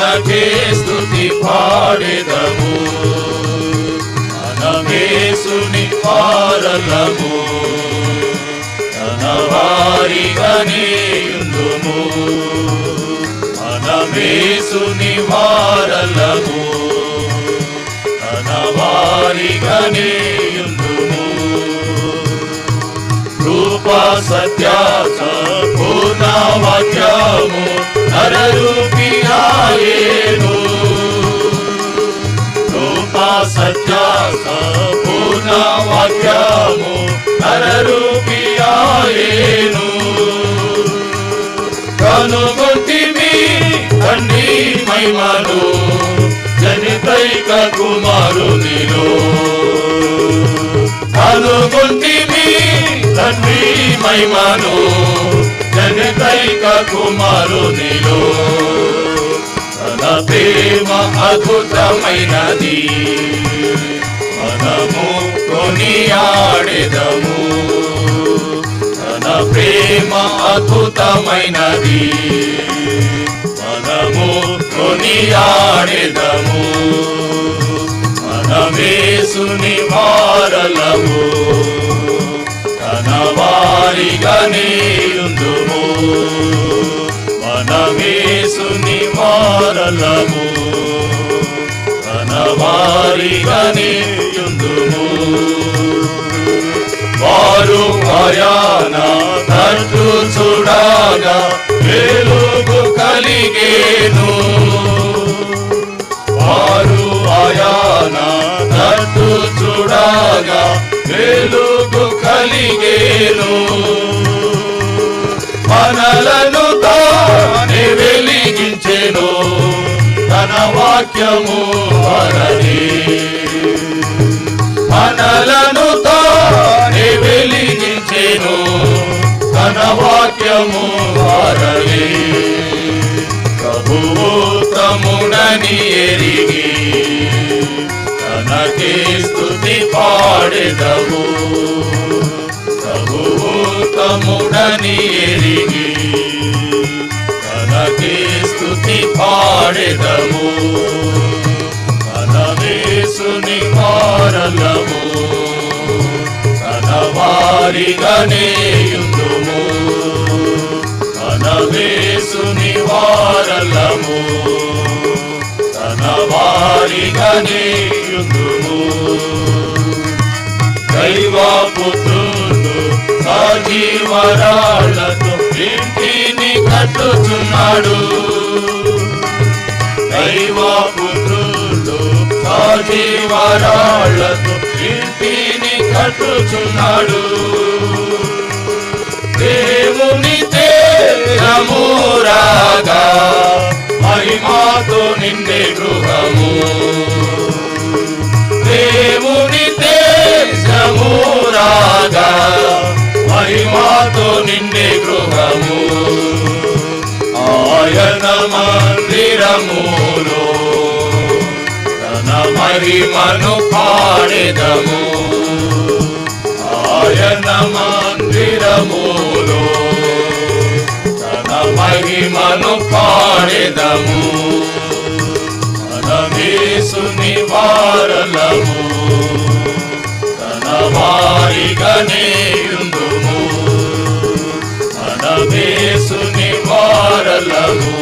తనకే స్తుతి పాడెదము. మనమేసుని వారలము, తన వారిగానే యుందుము. మనమేసుని వారలము, తన వారిగానే యుందుము. కృపా సత్య సంపూర్ణ వాక్యము నరరూపియాయేను. కృపా సత్య సంపూర్ణ వాక్యము నరరూపియాయేను. కనుగొంటిమి తండ్రి మహిమను జనితైక కుమారునిలో. కనుగొంటిమి తండ్రి మహిమను జనితైక కుమారునిలో. తన ప్రేమ అద్భుతమైనది, మనము కొనియాడెదము. తన ప్రేమ అద్భుతమైనది, మనము కొనియాడెదము. మనమేసుని వారలము, తన వారిగానే యుందుము. మనమేసుని వారలము, తన వారిగానే యుందుము. వారు ప్రయాణ తట్టు చూడగా వెలుగు కలిగేను. వారు ప్రయాణ తట్టు చూడగా వెలుగు కలిగేను. మనలను తానే వెలిగించెను, తన వాక్యము వలనే. మనలను తానే వెలిగించెను, తన వాక్యము వలనే. ప్రభువు తముడని ఎరిగి తనకే స్తుతి పాడెదము. ప్రభువు తముడని ఎరిగి తనకే స్తుతి పాడెదము. మనమేసుని వారలము, తన వారిగానే యుందుము. మనమేసుని వారలము, తన వారిగానే యుందుము. దైవపుత్రుడు సజీవరాళ్లతో ఇంటిని కట్టుచున్నాడు. దైవపుత్రుడు సజీవరాళ్లతో ఇంటిని కట్టుచున్నాడు. దేవుని తేజము రాగా మహిమతో నిండే గృహము. దేవుని తేజము రాగా మహిమతో నిండే గృహము. ఆయన మందిరములో తన మహిమను పాడెదము. ఆయన మందిరములో తన మహిమను పాడెదము. మనమేసుని వారలము, తన వారిగానే యుందుము. మనమేసుని వారలము,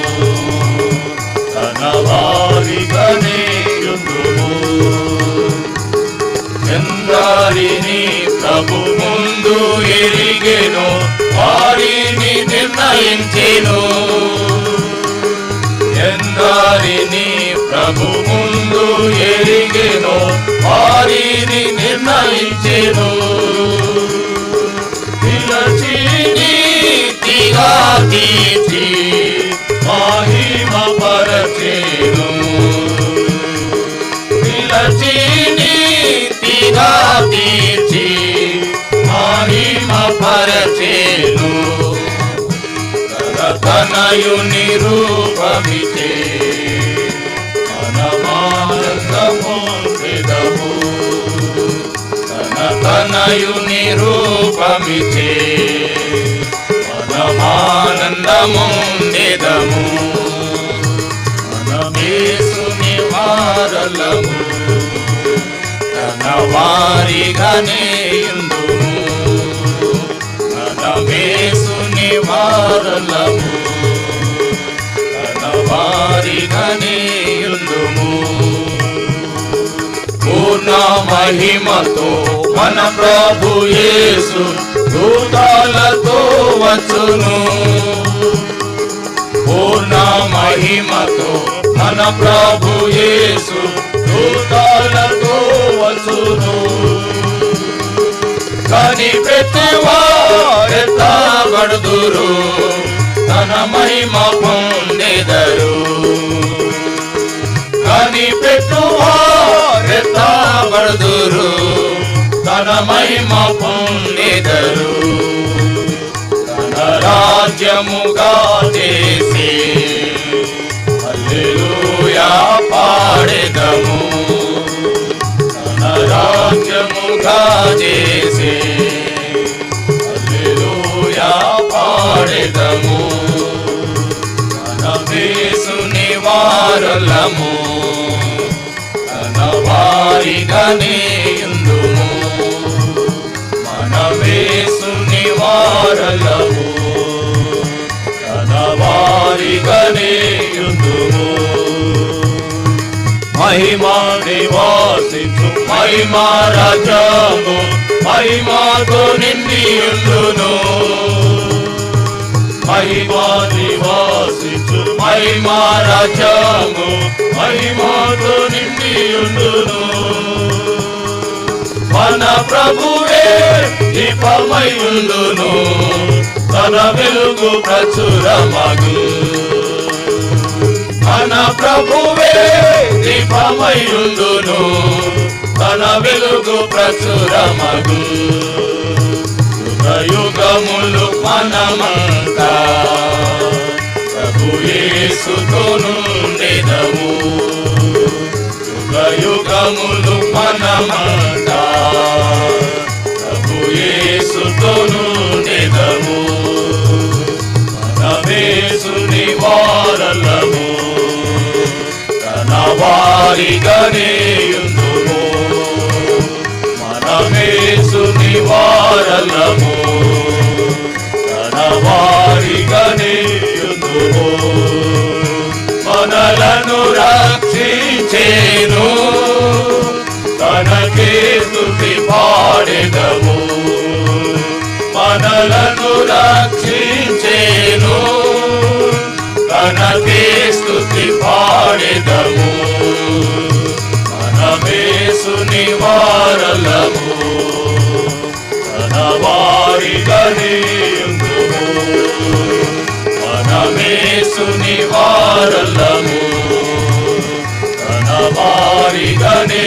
తన వారిగానే యుందుము. ఎందరిని ప్రభు ముందు ఎరిగెను, వారిని నిర్ణయించెను. ఎందరిని ప్రభు ముందు ఎరిగెను, వారిని నిర్ణయించెను. పిలచి నీతిగా తీర్చి మహిమ పరచెను. పిలచి నీతిగా తీర్చి మహిమ పరచెను. తనయుని రూపమిచే మనమానందము విదము. తనయుని రూపమిచే మనమానందము నిదము. వారలము తన వారిగానే యుందుము మనమేసుని వారలము తన వారిగానే యుందుము పూర్ణ మహిమతో మన ప్రభు యేసు దూతాలతో వచ్చును పూర్ణ మహిమతో మన ప్రభు యేసు దూతాలతో వచ్చును కనిపెట్టేవారెత్తబడుదురు తన మహిమ పొందెదరు కనిపెట్టువారెత్తబడుదురు తన మహిమ పొందెదరు తన రాజ్యముగా చేసి హల్లెలూయా పాడెదము తన రాజ్యముగా చేసి హల్లెలూయా పాడెదము మనమేసుని వారలము తన వారిగానే యుందుము మనమేసుని వారలము తన వారిగానే యుందుము మహిమా నివాసించు మహిమా రాజ్యము మహిమాతో నిండియుండును మహిమా నివాసించు మహిమా రాజ్యము మహిమాతో నిండియుండును మన ప్రభువే దీపమై ఉండును తన వెలుగు ప్రచురమగు మన ప్రభువే దీపమై ఉండును తన వెలుగు ప్రచురమగు యుగములు మనమంతా ప్రభు యేసుతో నుండెదము యుగములు మనమంతా ప్రభు యేసుతో నుండెదము మనమేసుని వారలము తన వారిగానే యుందుము మనమేసుని వారలము తన వారిగానే యుందుము మనలను రక్షించేను తనకే స్తుతి పాడెదము మనలను రక్షించేను తనకే స్తుతి పాడెదము మనమేసుని వారలము తన వారిగానే యుందుము మనమేసుని వారలము తన వారిగానే